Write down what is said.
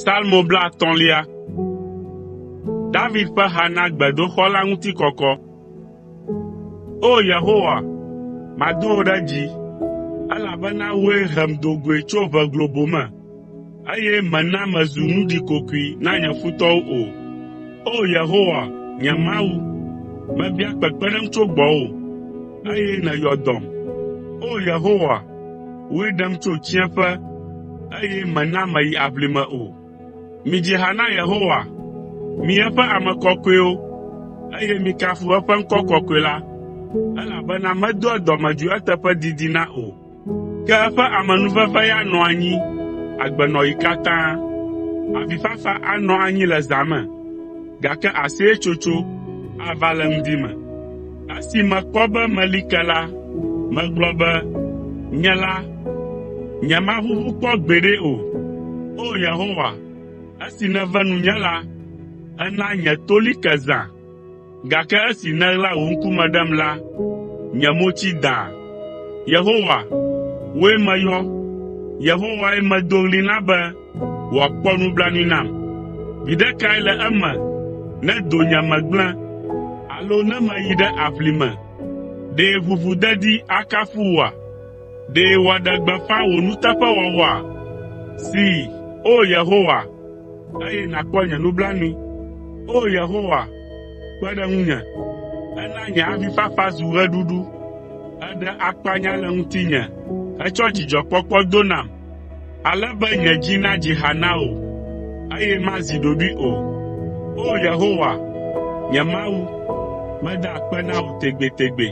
Salmo bla tonlia. David ƒe ha na gbedoxɔ la ŋuti kɔkɔ. O Yehowa, mado wò ɖe dzi, elabena wòe hem do goe tso ʋe globo me, eye mèna mezu nuɖikokoe na nye futɔwo o. O Yehowa, nye Mawu, mebia kpekpeɖeŋu tso gbɔwò, eye nèyɔ dɔm. O Yehowa, wòe ɖem tso tsiẽƒe, eye mèna meyi aʋlime o. Midzi ha na Yehowa, mi eƒe ame kɔkɔewo, eye mikafu eƒe ŋkɔ kɔkɔe la, elabena medoa dɔmedzoe eteƒe didina o. Ke eƒe amenuveve ya nɔ anyi agbenɔɣi katã. Avifafa anɔ anyi le zã me, gake aseyetsotso ava le ŋdi me. Esi mekpɔ be meli ke la, megblɔ be, nye la, nyemaʋuʋu kpɔ gbeɖe o. O Yehowa, esi nève nunye la, ena nye to li ke zã, gake esi nèɣla wò ŋkume ɖem la, nye mo tsi daa. Yehowa, wòe meyɔ, Yehowae medo ɣli na be wòakpɔ nublanui nam. Viɖe kae le eme ne donye me gblẽ, alo ne meyi ɖe aʋlime? Ɖe ʋuʋudedi akafu wòa? Ɖe wòaɖe gbeƒã wò nuteƒewɔwɔa? See, o Yehowa, eye nàkpɔ nye nublanui. O Yehowa, kpe ɖe ŋunye, ena nye avifafa zu ɣeɖuɖu. Eɖe akpanya le ŋutinye hetsɔ dzidzɔkpɔkpɔ do nam, ale be nye dzi nadzi ha na wò, eye mazi ɖoɖoe o. O Yehowa, nye Mawu, meda akpe na wò tegbetegbe.